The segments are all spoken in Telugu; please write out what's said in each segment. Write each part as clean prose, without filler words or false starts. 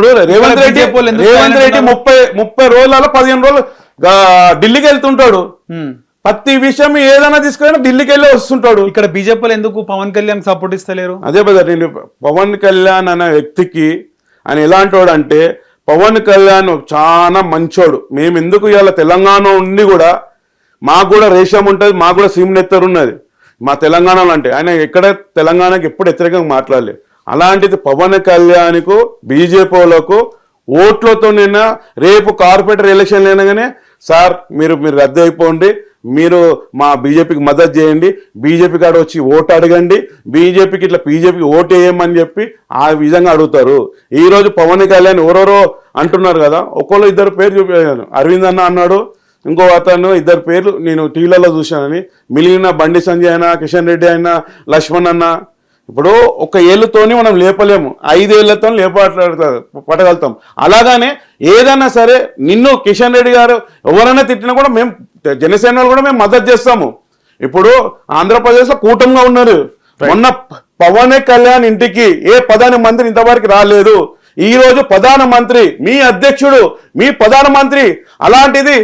ఇప్పుడు రేవంత్ రెడ్డి 30 రోజులలో 15 రోజులు ఢిల్లీకి వెళ్తుంటాడు. ప్రతి విషయం ఏదైనా తీసుకుని ఢిల్లీకి వెళ్ళి వస్తుంటాడు. ఇక్కడ బీజేపీలో ఎందుకు పవన్ కళ్యాణ్ సపోర్ట్ ఇస్తలేరు? అదే బ్రదర్, నేను పవన్ కళ్యాణ్ అనే వ్యక్తికి ఆయన ఎలాంటి వాడు అంటే, పవన్ కళ్యాణ్ చాలా మంచోడు. మేము ఎందుకు ఇవాళ తెలంగాణ ఉండి కూడా మాకు కూడా రేషం ఉంటుంది, మాకు కూడా సీమ్ నెత్తరు ఉన్నది మా తెలంగాణలో. అంటే ఆయన ఎక్కడ తెలంగాణకి ఎప్పుడు వ్యతిరేకంగా మాట్లాడలేదు. అలాంటిది పవన్ కళ్యాణ్కు బీజేపీలకు ఓట్లతో నిన్న రేపు కార్పొరేటర్ ఎలక్షన్లు అయినగానే సార్ మీరు రద్దు అయిపోండి, మీరు మా బీజేపీకి మద్దతు చేయండి, బీజేపీ కాడ వచ్చి ఓటు అడగండి, బీజేపీకి ఇట్లా బీజేపీకి ఓటు వేయమని చెప్పి ఆ విధంగా అడుగుతారు. ఈరోజు పవన్ కళ్యాణ్ ఎవరెవరో అంటున్నారు కదా, ఒక్కోళ్ళు ఇద్దరు పేరు చూపించాను. అరవింద్ అన్న అన్నాడు, ఇంకో అతను ఇద్దరు పేర్లు నేను టీవీలలో చూశానని. మిగిలిన బండి సంజయ్ అయినా, కిషన్ రెడ్డి అయినా, లక్ష్మణ్ అన్న, ఇప్పుడు ఒక ఏళ్ళతోని మనం లేపలేము, 5 ఏళ్లతో పట్టగలుగుతాం. అలాగానే ఏదైనా సరే నిన్ను కిషన్ రెడ్డి గారు ఎవరైనా తిట్టినా కూడా మేము జనసేన కూడా మేము మద్దతు చేస్తాము. ఇప్పుడు ఆంధ్రప్రదేశ్లో కూటమిగా ఉన్నారు. మొన్న పవన్ కళ్యాణ్ ఇంటికి ఏ ప్రధానమంత్రి ఇంతవరకు రాలేదు. ఈ రోజు ప్రధానమంత్రి, మీ అధ్యక్షుడు, మీ ప్రధానమంత్రి, అలాంటిది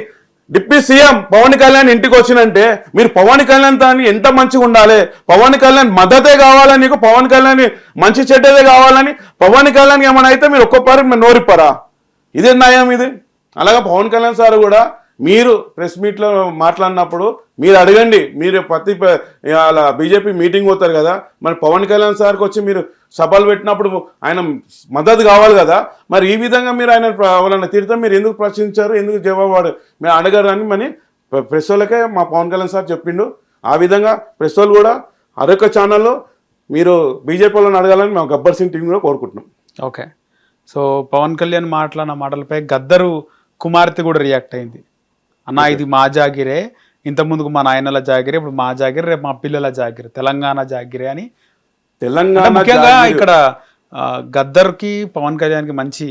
డిప్యూటీ సీఎం పవన్ కళ్యాణ్ ఇంటికి వచ్చినంటే మీరు పవన్ కళ్యాణ్ తాని ఎంత మంచిగా ఉండాలి, పవన్ కళ్యాణ్ మద్దతే కావాలని, నీకు పవన్ కళ్యాణ్ మంచి చెడ్డదే కావాలని, పవన్ కళ్యాణ్ ఏమైనా అయితే మీరు ఒక్కొక్కరు మీరు నోరిప్పారా? ఇదే న్యాయం ఇది. అలాగే పవన్ కళ్యాణ్ సార్ కూడా మీరు ప్రెస్ మీట్లో మాట్లాడినప్పుడు మీరు అడగండి, మీరు ప్రతి అలా బీజేపీ మీటింగ్ పోతారు కదా, మరి పవన్ కళ్యాణ్ సార్కి వచ్చి మీరు సభలు పెట్టినప్పుడు ఆయన మద్దతు కావాలి కదా, మరి ఈ విధంగా మీరు ఆయన వాళ్ళని తిడితే మీరు ఎందుకు ప్రశ్నించారు, ఎందుకు జవాబు మీరు అడగారు అని మరి ప్రెస్ వాళ్ళకే మా పవన్ కళ్యాణ్ సార్ చెప్పిండు. ఆ విధంగా ప్రెస్ వాళ్ళు కూడా అరొక ఛానల్లో మీరు బీజేపీ వాళ్ళని అడగాలని మేము గబ్బర్ సింగ్ టీం కూడా కోరుకుంటున్నాం. ఓకే, సో పవన్ కళ్యాణ్ మాట్లాడిన మాటలపై గద్దరు కుమార్తె కూడా రియాక్ట్ అయింది. అన్న ఇది మా జాగిరే, ఇంతకుముందుకు మా నాయనల జాగిరే, ఇప్పుడు మా జాగిరే, రేపు మా పిల్లల జాగిరే, తెలంగాణ జాగిరే అని. తెలంగాణ ముఖ్యంగా ఇక్కడ గద్దర్కి పవన్ కళ్యాణ్కి మంచి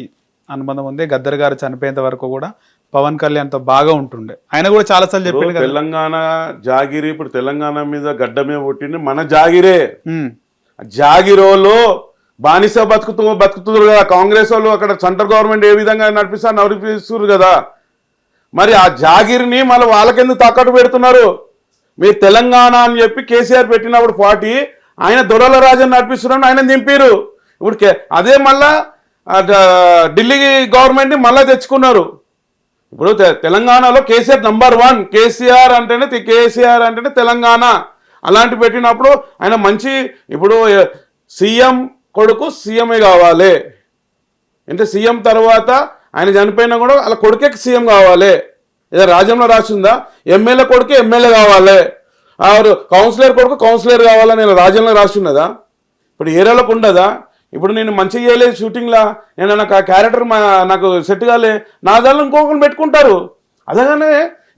అనుబంధం ఉంది. గద్దర్ గారు చనిపోయేంత వరకు కూడా పవన్ కళ్యాణ్తో బాగా ఉంటుండే. ఆయన కూడా చాలాసార్లు చెప్పిండు తెలంగాణ జాగిరి, ఇప్పుడు తెలంగాణ మీద గడ్డమే పుట్టింది మన జాగిరే. జాగిరోలో బానిస బతుకుతున్నారు కదా కాంగ్రెస్ వాళ్ళు. అక్కడ సెంట్రల్ గవర్నమెంట్ ఏ విధంగా నడిపిస్తున్నారు కదా, మరి ఆ జాగిరిని మళ్ళీ వాళ్ళకెందుకు తాకట్టు పెడుతున్నారు? మీరు తెలంగాణ అని చెప్పి కేసీఆర్ పెట్టినప్పుడు పార్టీ ఆయన దొరల రాజని నడిపిస్తున్నాడు, ఆయన దింపారు. ఇప్పుడు అదే మళ్ళా ఢిల్లీ గవర్నమెంట్ని మళ్ళీ తెచ్చుకున్నారు. ఇప్పుడు తెలంగాణలో కేసీఆర్ నంబర్ 1, కేసీఆర్ అంటేనే తెలంగాణ. అలాంటి పెట్టినప్పుడు ఆయన మంచి, ఇప్పుడు సీఎం కొడుకు సీఎంఏ కావాలి అంటే సీఎం తర్వాత ఆయన చనిపోయినా కూడా అలా కొడుకే సీఎం కావాలి. ఏదో రాజ్యంలో రాసిందా ఎమ్మెల్యే కొడుకు ఎమ్మెల్యే కావాలి, కౌన్సిలర్ కొడుకు కౌన్సిలర్ కావాలని నేను రాజ్యంలో రాస్తున్నదా? ఇప్పుడు ఏరియాలకు ఉండదా? ఇప్పుడు నేను మంచిగా చేయలేదు షూటింగ్లా, నేను నాకు ఆ క్యారెక్టర్ నాకు సెట్ కాలే, నా దానిలో ఇంకొకరు పెట్టుకుంటారు. అలాగనే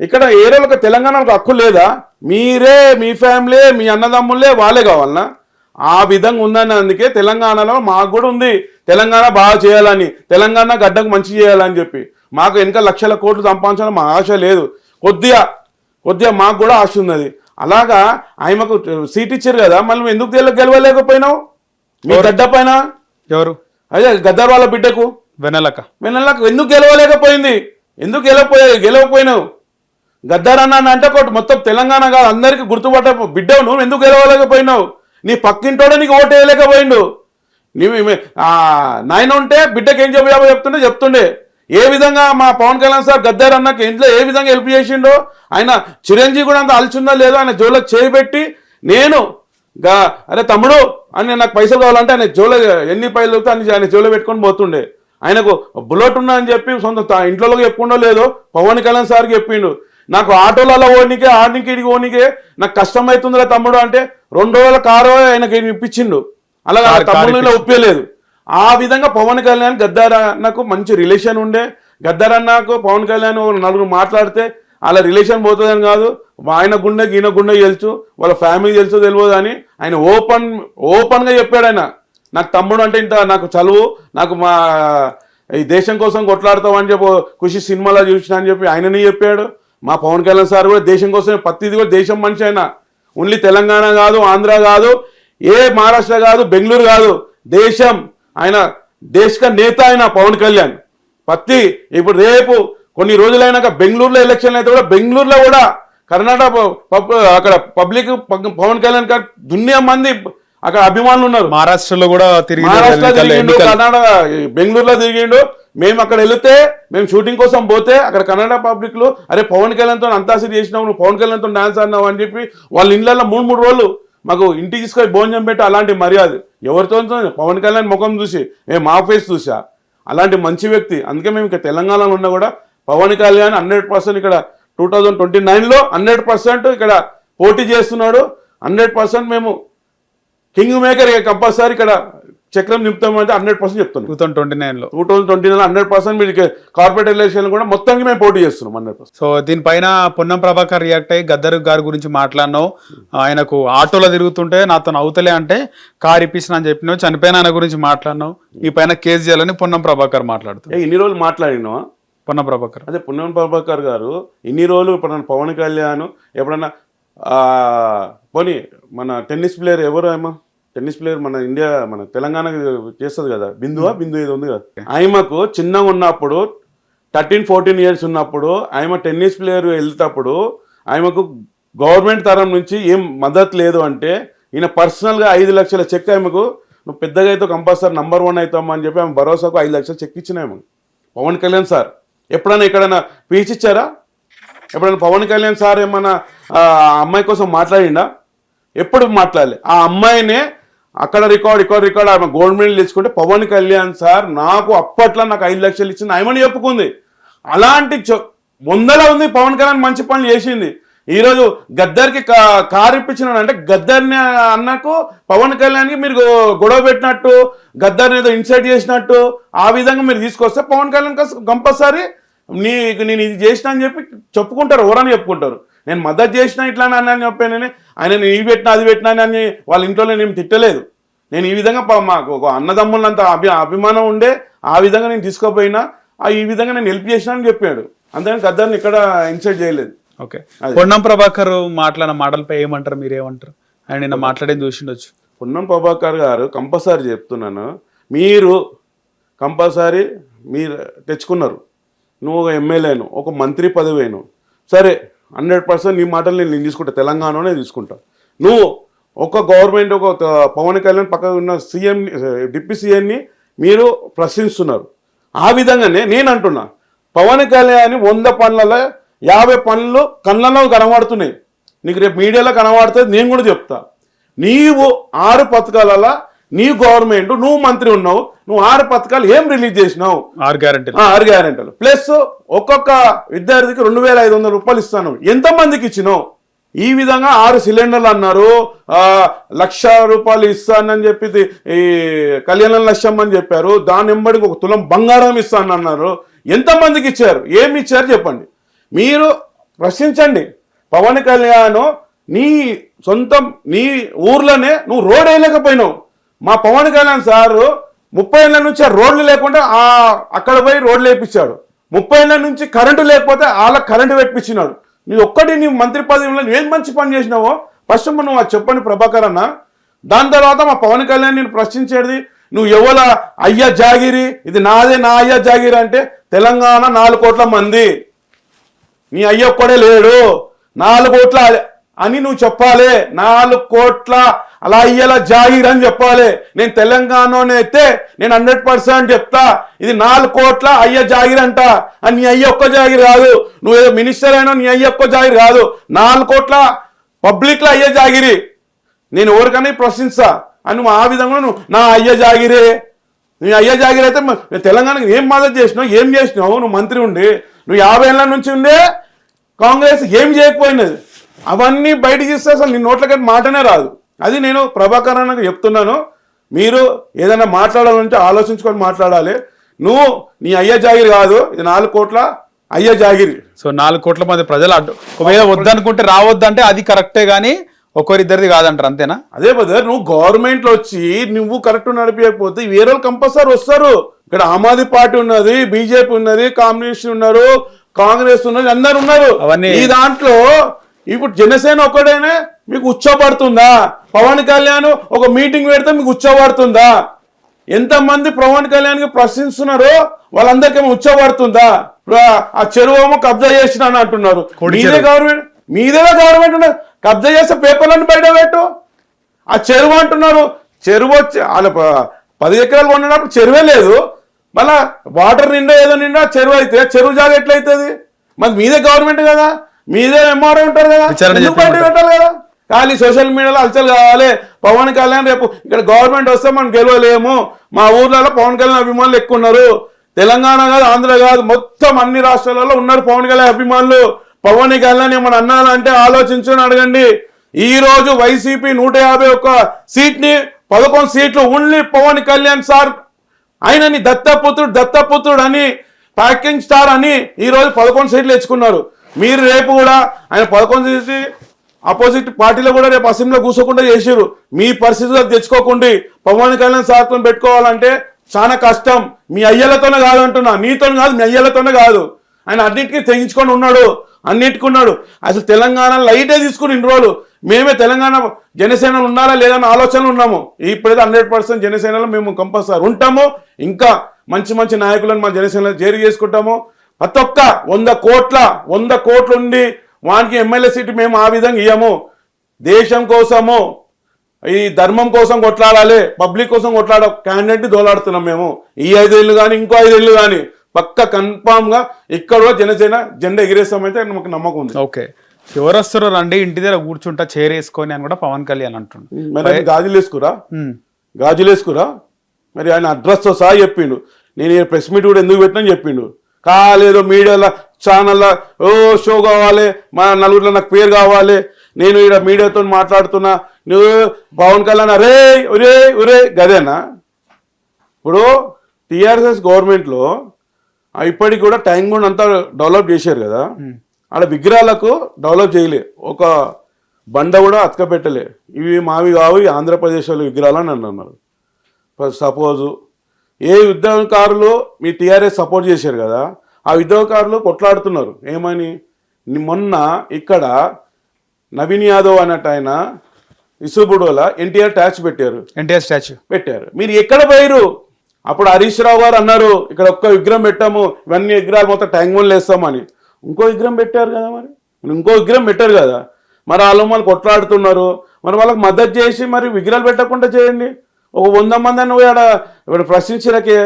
ఇక్కడ ఏరియాలకు తెలంగాణకు హక్కు లేదా? మీరే, మీ ఫ్యామిలీ, మీ అన్నదమ్ములే వాళ్ళే కావాలన్నా? ఆ విధంగా ఉందని అందుకే తెలంగాణలో మాకు కూడా ఉంది తెలంగాణ బాగా చేయాలని, తెలంగాణ గడ్డకు మంచి చేయాలని చెప్పి. మాకు వెనక లక్షల కోట్లు సంపాదించాలని మా ఆశ లేదు, కొద్దిగా మాకు కూడా ఆశ ఉన్నది. అలాగా ఆయనకు సీట్ ఇచ్చారు కదా, మళ్ళీ ఎందుకు గెలవలేకపోయినావు మీ గడ్డ పైన? ఎవరు? అదే గద్దర్ వాళ్ళ బిడ్డకు వెన్నెలక ఎందుకు గెలవలేకపోయింది? ఎందుకు గెలవపోయినావు? గద్దర్ అన్న అంటే మొత్తం తెలంగాణ కాదు అందరికి గుర్తుపట్ట బిడ్డవు, నువ్వు ఎందుకు గెలవలేకపోయినావు? నీ పక్కింటోడే నీకు ఓటు వేయలేకపోయిండు. నీవు నాయన ఉంటే బిడ్డకి ఏం చెప్తుండే. ఏ విధంగా మా పవన్ కళ్యాణ్ సార్ గద్దర్ అన్నకి ఇంట్లో ఏ విధంగా హెల్ప్ చేసిండో, ఆయన చిరంజీవి కూడా అంత అలచుందా లేదో ఆయన జోలో చేయబెట్టి, నేను అరే తమ్ముడు అని నాకు పైసలు కావాలంటే ఆయన జోలో ఎన్ని పైసలు దొరికితే అన్ని ఆయన జోలో పెట్టుకొని పోతుండే. ఆయనకు బుల్లెట్ ఉన్నా అని చెప్పి సొంత ఇంట్లో చెప్పుకుండో లేదో పవన్ కళ్యాణ్ సార్కి చెప్పిండు, నాకు ఆటోలలో ఓనికే ఆడికి ఓనికే నాకు కష్టమవుతుందిరా తమ్ముడు అంటే 2 రోజుల కారు ఆయనకి ఇప్పించిండు. అలాగే తమ్ముడు ఒప్పలేదు. ఆ విధంగా పవన్ కళ్యాణ్ గద్దర్ అన్నకు మంచి రిలేషన్ ఉండే. గద్దర్ అన్నకు పవన్ కళ్యాణ్ నలుగురు మాట్లాడితే అలా రిలేషన్ పోతుందని కాదు, ఆయన గుండె ఈయన గుండె తెలుసు, వాళ్ళ ఫ్యామిలీ తెలుసు తెలియదు అని ఆయన ఓపెన్గా చెప్పాడు. ఆయన నాకు తమ్ముడు అంటే ఇంత నాకు చదువు, నాకు మా ఈ దేశం కోసం కొట్లాడతామని చెప్పి ఖుషి సినిమాలో చూసిన అని చెప్పి ఆయనని చెప్పాడు. మా పవన్ కళ్యాణ్ సార్ కూడా దేశం కోసం ప్రతిది కూడా దేశం మనిషి. ఆయన ఓన్లీ తెలంగాణ కాదు, ఆంధ్ర కాదు, ఏ మహారాష్ట్ర కాదు, బెంగళూరు కాదు, దేశం. ఆయన దేశ నేత అయిన పవన్ కళ్యాణ్ ఇప్పుడు రేపు కొన్ని రోజులైనాక బెంగళూరులో ఎలక్షన్ అయితే కూడా బెంగళూరులో కూడా కర్ణాటక అక్కడ పబ్లిక్ పవన్ కళ్యాణ్ గారు దునియా మంది అక్కడ అభిమానులు ఉన్నారు. మహారాష్ట్రలో కూడా మహారాష్ట్ర తిరిగిండు, కర్ణాటక బెంగళూరులో తిరిగిండు. మేము అక్కడ వెళితే మేము షూటింగ్ కోసం పోతే అక్కడ కన్నడ పబ్లిక్ లో అరే పవన్ కళ్యాణ్తో అంతాసిరి చేసినావు, నువ్వు పవన్ కళ్యాణ్తో డాన్స్ ఆడినావు అని చెప్పి వాళ్ళ ఇళ్ళల్లో 3 రోజులు మాకు ఇంటికి తీసుకొని భోజనం పెట్టి అలాంటి మర్యాద ఎవరితో పవన్ కళ్యాణ్ ముఖం చూసి మా ఫేస్ చూసా అలాంటి మంచి వ్యక్తి. అందుకే మేము ఇక్కడ తెలంగాణలో ఉన్నా కూడా పవన్ కళ్యాణ్ 100% ఇక్కడ 2029లో 100% ఇక్కడ పోటీ చేస్తున్నాడు. 100% మేము కింగ్ మేకర్ కంపల్సరీ ఇక్కడ చక్రం నింపుతామంటే 100% చెప్తున్నాం. 2029లో 100% మీరు కార్పొరేట్ ఎలక్షన్ కూడా మొత్తానికి మేము పోటీ చేస్తున్నాం 100%. సో దీనిపైన పొన్నం ప్రభాకర్ రియాక్ట్ అయ్యి గద్దర్ గారి గురించి మాట్లాడినావు. ఆయనకు ఆటోలో తిరుగుతుంటే నాతో అవుతలే అంటే కారు ఇప్పించిన అని చెప్పినావు, చనిపోయిన ఆయన గురించి మాట్లాడినావు. ఈ పైన కేసు చేయాలని పొన్నం ప్రభాకర్ మాట్లాడుతున్నావు. ఇన్ని రోజులు మాట్లాడినావా పొన్నం ప్రభాకర్? అదే పొన్నం ప్రభాకర్ గారు ఇన్ని రోజులు ఎప్పుడన్నా పవన్ కళ్యాణ్ ఎప్పుడన్నా పోనీ మన టెన్నిస్ ప్లేయర్ ఎవరు టెన్నిస్ ప్లేయర్ మన ఇండియా మన తెలంగాణ చేస్తుంది కదా బిందు ఏదో ఉంది కదా, ఆయమకు చిన్నగా ఉన్నప్పుడు 13-14 ఇయర్స్ ఉన్నప్పుడు ఆయమ టెన్నిస్ ప్లేయర్ వెళ్తేటప్పుడు ఆయమకు గవర్నమెంట్ తరం నుంచి ఏం మద్దతు లేదు అంటే ఈయన పర్సనల్గా 5 లక్షల చెక్ ఆయమకు నువ్వు పెద్దగా అయితే కంపల్సరీ నంబర్ 1 అవుతామా అని చెప్పి ఆమె భరోసాకు 5 లక్షల చెక్ ఇచ్చినాము. పవన్ కళ్యాణ్ సార్ ఎప్పుడైనా ఎక్కడైనా స్పీచ్ ఇచ్చారా? ఎప్పుడైనా పవన్ కళ్యాణ్ సార్ ఏమన్నా అమ్మాయి కోసం మాట్లాడిండా? ఎప్పుడు మాట్లాడలే. ఆ అమ్మాయినే అక్కడ రికార్డ్ ఆమె గోల్డ్ మెడల్ తెచ్చుకుంటే పవన్ కళ్యాణ్ సార్ నాకు అప్పట్లో నాకు 5 లక్షలు ఇచ్చింది ఆయమని చెప్పుకుంది. అలాంటి 100 ఉంది పవన్ కళ్యాణ్ మంచి పనులు చేసింది. ఈరోజు గద్దర్కి కారు ఇప్పించినాడు అంటే గద్దర్ని అన్నకు పవన్ కళ్యాణ్కి మీరు గొడవ పెట్టినట్టు గద్దర్ని ఏదో ఇన్సైట్ చేసినట్టు ఆ విధంగా మీరు తీసుకొస్తే పవన్ కళ్యాణ్ కంపల్సరీ నేను ఇది చేసిన అని చెప్పి చెప్పుకుంటారు. ఎవరని చెప్పుకుంటారు. నేను మద్దతు చేసిన ఇట్లా అని చెప్పాను, ఆయన నేను ఇవి పెట్టినా అది పెట్టినా అని వాళ్ళ ఇంట్లో నేను తిట్టలేదు. నేను ఈ విధంగా మాకు ఒక అన్నదమ్ములంత అభిమానం ఉండే ఆ విధంగా నేను తీసుకోపోయినా ఈ విధంగా నేను హెల్ప్ చేసిన అని చెప్పాడు. అంతేగాని గద్దర్ని ఇక్కడ ఇన్సైట్ చేయలేదు. ఓకే, పొన్నం ప్రభాకర్ మాట్లాడిన మాటలపై ఏమంటారు, మీరేమంటారు? ఆయన నిన్న మాట్లాడేది చూసిండొచ్చు. పొన్నం ప్రభాకర్ గారు కంపల్సరీ చెప్తున్నాను, మీరు కంపల్సరీ మీరు తెచ్చుకున్నారు. నువ్వు ఒక ఎమ్మెల్యేను, ఒక మంత్రి పదవేను, సరే 100% నీ మాటలు నేను తీసుకుంటా, తెలంగాణలోనే తీసుకుంటా. నువ్వు ఒక గవర్నమెంట్ ఒక పవన్ కళ్యాణ్ పక్కన ఉన్న సీఎం డిప్యూటీ సీఎంని మీరు ప్రశ్నిస్తున్నారు. ఆ విధంగానే నేను అంటున్నా పవన్ కళ్యాణ్ 100 పనులలో 50 పనులు కళ్ళలో కనబడుతున్నాయి. నీకు రేపు మీడియాలో కనబడుతుంది. నేను కూడా చెప్తా, నీవు 6 పథకాలలో నీ గవర్నమెంట్ నువ్వు మంత్రి ఉన్నావు, నువ్వు 6 పథకాలు ఏం రిలీజ్ చేసినావు? 6 గ్యారెంటీలు ప్లస్ ఒక్కొక్క విద్యార్థికి 2500 రూపాయలు ఇస్తాను. ఎంతమందికి ఇచ్చినావు? ఈ విధంగా 6 సిలిండర్లు అన్నారు, 1,00,000 రూపాయలు ఇస్తానని చెప్పి ఈ కళ్యాణ లక్ష్యం అని చెప్పారు. దాని వెంబడికి 1 తులం బంగారం ఇస్తాను అన్నారు. ఎంతమందికి ఇచ్చారు? ఏమి ఇచ్చారు చెప్పండి. మీరు ప్రశ్నించండి. పవన్ కళ్యాణ్ నీ సొంతం నీ ఊర్లోనే నువ్వు రోడ్ వేయలేకపోయినావు. మా పవన్ కళ్యాణ్ సారు 30 ఏళ్ళ నుంచి రోడ్లు లేకుండా అక్కడ పోయి రోడ్లు వేయించాడు. 30 ఏళ్ళ నుంచి కరెంటు లేకపోతే వాళ్ళకి కరెంటు పెట్టించినాడు. నీ ఒక్కటి నీ మంత్రి పదవిలో నువ్వేం మంచి పని చేసినావో ఫస్ట్ నువ్వు అది చెప్పండి ప్రభాకర్ అన్న. దాని తర్వాత మా పవన్ కళ్యాణ్ నేను ప్రశ్నించేది, నువ్వు ఎవల అయ్యా జాగిరి, ఇది నాదే నా అయ్యా జాగిరి అంటే తెలంగాణ 4 కోట్ల మంది, నీ అయ్య ఒక్కడే లేడు. 4 కోట్ల అని నువ్వు చెప్పాలి. 4 కోట్ల అలా అయ్యేలా జాగిర్ అని చెప్పాలి. నేను తెలంగాణలోనే అయితే నేను 100% చెప్తా, ఇది 4 కోట్ల అయ్య జాగిర్ అంట. అని నీ అయ్య ఒక్క జాగిర్ కాదు, నువ్వు ఏదో మినిస్టర్ అయినా నీ అయ్య ఒక్క జాగిర్ కాదు, 4 కోట్ల పబ్లిక్ లో అయ్య జాగిరి. నేను ఎవరికైనా ప్రశ్నిస్తా అని నువ్వు ఆ విధంగా నువ్వు నా అయ్య జాగిరే, నీ అయ్య జాగిరి అయితే తెలంగాణకి ఏం మద్దతు చేసినావు, ఏం చేసినావు? నువ్వు మంత్రి ఉండి నువ్వు 50 ఏళ్ళ నుంచి ఉండే కాంగ్రెస్ ఏం చేయకపోయినది అవన్నీ బయట తీస్తే అసలు నీ నోట్లకి మాటనే రాదు. అది నేను ప్రభాకర్ అన్నకు చెప్తున్నాను. మీరు ఏదైనా మాట్లాడాలంటే ఆలోచించుకొని మాట్లాడాలి. నువ్వు నీ అయ్య జాగిరి కాదు, ఇది 4 కోట్ల అయ్య జాగిరి. సో 4 కోట్ల మంది ప్రజలు ఒకవేళ వద్దనుకుంటే రావద్దంటే అది కరెక్టే, కానీ ఒకరిద్దరిది కాదంటారు, అంతేనా? అదే బ్రదర్, నువ్వు గవర్నమెంట్ లో వచ్చి నువ్వు కరెక్ట్ నడిపించకపోతే వేరే వాళ్ళు కంపల్సరీ వస్తారు. ఇక్కడ ఆమ్ ఆద్మీ పార్టీ ఉన్నది, బీజేపీ ఉన్నది, కమ్యూనిస్ట్ ఉన్నారు, కాంగ్రెస్ ఉన్నది, అందరు ఉన్నారు. ఈ దాంట్లో ఇప్పుడు జనసేన ఒక్కడైనా మీకు ఉచ్చబడుతుందా? పవన్ కళ్యాణ్ ఒక మీటింగ్ పెడితే మీకు ఉచ్చబడుతుందా? ఎంతమంది పవన్ కళ్యాణ్కి ప్రశ్నిస్తున్నారో వాళ్ళందరికీ ఉచ్చబడుతుందా? ఇప్పుడు ఆ చెరువు ఏమో కబ్జా చేసిన అని అంటున్నారు. మీదే గవర్నమెంట్ ఉన్నది, కబ్జా చేస్తే పేపర్లను బయట పెట్టు. ఆ చెరువు అంటున్నారు, చెరువు వచ్చి వాళ్ళ 10 ఎకరాలు కొన్నప్పుడు చెరువే లేదు, మళ్ళా వాటర్ నిండా ఏదో నిండా చెరువు అయితే చెరువు జాగా ఎట్లయితుంది? మరి మీదే గవర్నమెంట్ కదా, మీదే ఎంఆర్ఓ ఉంటారు కదా, ఎందుకు బయట పెట్టాలి కదా? ఖాళీ సోషల్ మీడియాలో అలచలు కావాలి. పవన్ కళ్యాణ్ రేపు ఇక్కడ గవర్నమెంట్ వస్తే మనం గెలవలేము, మా ఊర్లలో పవన్ కళ్యాణ్ అభిమానులు ఎక్కువ ఉన్నారు, తెలంగాణ కాదు ఆంధ్ర కాదు మొత్తం అన్ని రాష్ట్రాలలో ఉన్నారు పవన్ కళ్యాణ్ అభిమానులు. పవన్ కళ్యాణ్ ఏమన్నా అన్నాలంటే ఆలోచించుని అడగండి. ఈ రోజు వైసీపీ 151 సీట్ని 11 సీట్లు ఓన్లీ పవన్ కళ్యాణ్ సార్, ఆయనని దత్తపుత్రుడు అని ప్యాకింగ్ స్టార్ అని ఈ రోజు 11 సీట్లు తెచ్చుకున్నారు. మీరు రేపు కూడా ఆయన 11 సీట్లు అపోజిట్ పార్టీలో కూడా రేపు అసెంబ్లీలో కూర్చోకుండా చేసారు. మీ పరిస్థితుల్లో తెచ్చుకోకుండా పవన్ కళ్యాణ్ సార్తో పెట్టుకోవాలంటే చాలా కష్టం. మీ అయ్యలతోనే కాదు అంటున్నా, నీతో కాదు, మీ అయ్యలతోనే కాదు. ఆయన అన్నిటికీ తెగించుకొని ఉన్నాడు, అన్నిటికీ ఉన్నాడు. అసలు తెలంగాణ లైటే తీసుకుని ఇన్ని రోజులు మేమే తెలంగాణ జనసేనలు ఉన్నారా లేదన్న ఆలోచనలు ఉన్నాము. ఇప్పుడైతే 100% జనసేనలో మేము కంపల్సరీ ఉంటాము. ఇంకా మంచి మంచి నాయకులను మా జనసేనలో చేరి చేసుకుంటాము. ప్రతి ఒక్క 100 కోట్లు ఉండి వానికి ఎమ్మెల్యే సీటు మేము ఆ విధంగా ఇయ్యము. దేశం కోసము, ఈ ధర్మం కోసం కొట్లాడాలి, పబ్లిక్ కోసం కొట్లాడ క్యాండిడేట్ దోలాడుతున్నాం మేము. ఈ 5 ఏళ్ళు కానీ ఇంకో 5 ఏళ్ళు కానీ పక్క కన్ఫామ్ గా ఇక్కడ జనసేన జెండా ఎగిరేస్తామైతే మాకు నమ్మకం ఉంది. ఓకే, ఎవరు వస్తారో రండి ఇంటి దగ్గర కూర్చుంటా చైర్ వేసుకొని అని కూడా పవన్ కళ్యాణ్ అంటుండు. మరి గాజులు వేసుకురా మరి ఆయన అడ్రస్తో సహా చెప్పిండు. నేను ప్రెస్ మీట్ కూడా ఎందుకు పెట్టినా చెప్పిండు. కాలేదో మీడియాలో ఛానల్లో షో కావాలి, మా నలుగురిలో నాకు పేరు కావాలి, నేను ఇక్కడ మీడియాతో మాట్లాడుతున్నా, నువ్వు పవన్ కళ్యాణ్ అరే ఒరే ఒరే గదేనా? ఇప్పుడు టీఆర్ఎస్ గవర్నమెంట్లో ఇప్పటికి కూడా ట్యాంక్ బండ్ అంతా డెవలప్ చేశారు కదా, ఆడ విగ్రహాలకు డెవలప్ చేయలే, ఒక బండ కూడా అతకబెట్టలే. ఇవి మావి కావు, ఆంధ్రప్రదేశ్లో విగ్రహాలు అని అన్నారు. సపోజు ఏ ఉద్యమకారులు మీ టీఆర్ఎస్ సపోర్ట్ చేశారు కదా, ఆ ఉద్యమకారులు కొట్లాడుతున్నారు ఏమని. మొన్న ఇక్కడ నవీన్ యాదవ్ అన్నట్టు ఆయన ఇసుబుడోల ఎన్టీఆర్ స్టాచ్యూ పెట్టారు. మీరు ఎక్కడ పోయారు? అప్పుడు హరీష్ రావు గారు అన్నారు ఇక్కడ ఒక్క విగ్రహం పెట్టాము, ఇవన్నీ విగ్రహాలు మొత్తం ట్యాంక్ బండ్లు వేస్తామని. ఇంకో విగ్రహం పెట్టారు కదా, మరి ఇంకో విగ్రహం పెట్టారు కదా. మరి వాళ్ళు కొట్లాడుతున్నారు, మరి వాళ్ళకి మద్దతు చేసి మరి విగ్రహాలు పెట్టకుండా చేయండి. ఒక 100 మంది అని ఇక్కడ ప్రశ్నించరాకే.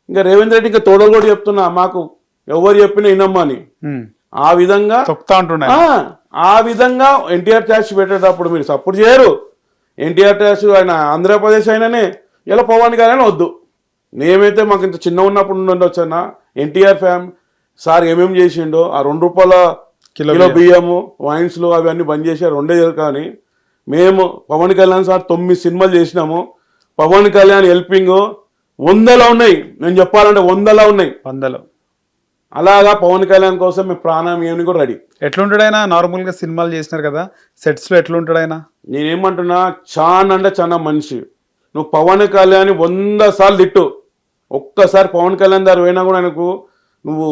ఇంకా రేవంత్ రెడ్డి ఇంకా తోడలు కూడా చెప్తున్నా, మాకు ఎవరు చెప్పినా వినమ్మని. ఆ విధంగా ఎన్టీఆర్ ట్యాక్స్ పెట్టేటప్పుడు మీరు సపోర్ట్ చేయరు. ఎన్టీఆర్ ట్యాక్స్ ఆయన ఆంధ్రప్రదేశ్ అయిననే ఇలా పవన్ కళ్యాణ్ వద్దు. మేమైతే మాకు ఇంత చిన్న ఉన్నప్పుడు ఉండొచ్చన్నా ఎన్టీఆర్ సార్ ఏమేమి చేసిండో, ఆ ₹2 కిలో బియ్యము వైన్స్లు అవన్నీ బంద్ చేశారు 2 కానీ మేము పవన్ కళ్యాణ్ సార్ 9 సినిమాలు చేసినాము. పవన్ కళ్యాణ్ హెల్పింగ్ 100లో ఉన్నాయి, నేను చెప్పాలంటే 100లో ఉన్నాయి. అలాగా పవన్ కళ్యాణ్ కోసం మేము ప్రాణం ఏమి కూడా రెడీ. ఎట్లుంటాడు ఆయన? నార్మల్ గా సినిమాలు చేసినారు కదా, సెట్స్ లో ఎట్లుంటాడు ఆయన? నేనేమంటున్నా, చాలా మనిషి. నువ్వు పవన్ కళ్యాణ్ 100 సార్లు తిట్టు, ఒక్కసారి పవన్ కళ్యాణ్ దగ్గర పోయినా కూడా ఆయనకు నువ్వు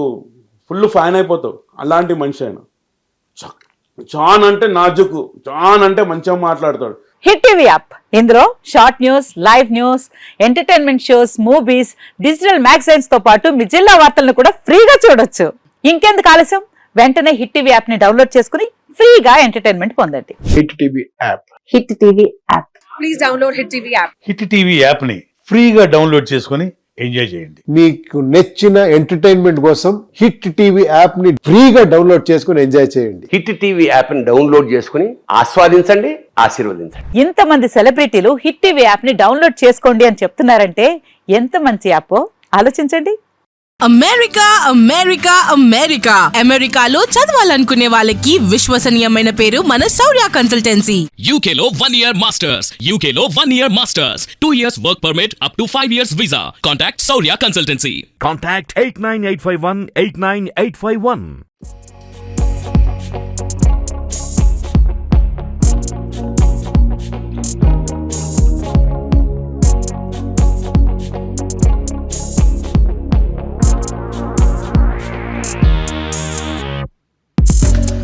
ఫుల్ ఫ్యాన్ అయిపోతావు. అలాంటి మనిషి ఆయన. చాన్ అంటే నాజుకు, చాన్ అంటే మంచిగా మాట్లాడతాడు. హిట్ టీవీ యాప్, ఇందులో short news, live news, entertainment shows, movies, digital magazines తో పాటు మీ జిల్లా వార్తలను కూడా ఫ్రీగా చూడొచ్చు. ఇంకెందుకు ఆలస్యం, వెంటనే హిట్ టీవీ యాప్ ని డౌన్లోడ్ చేసుకుని ఫ్రీగా ఎంటర్టైన్మెంట్ పొందండి. Hit TV app. Hit TV app. Please download hit TV app. Hit TV app ని ఫ్రీగా డౌన్లోడ్ చేసుకుని ఎంజాయ్ చేయండి. మీకు నచ్చిన ఎంటర్టైన్మెంట్ కోసం హిట్ టీవీ యాప్ ని ఫ్రీగా డౌన్లోడ్ చేసుకుని ఎంజాయ్ చేయండి. హిట్ టీవీ యాప్ ని డౌన్లోడ్ చేసుకుని ఆస్వాదించండి, ఆశీర్వదించండి. ఇంతమంది సెలబ్రిటీలు హిట్ టీవీ యాప్ ని డౌన్లోడ్ చేసుకోండి అని చెప్తున్నారంటే ఎంత మంచి యాప్ ఆలోచించండి. అమెరికా అమెరికాలో చదవాలనుకునే వాళ్ళకి విశ్వసనీయమైన పేరు మన శౌర్య కన్సల్టెన్సీ. UK లో 1 year masters, UK లో 1 year masters, 2 years work permit up to 5 years visa. Contact Saurya Consultancy. Contact 89851 89851.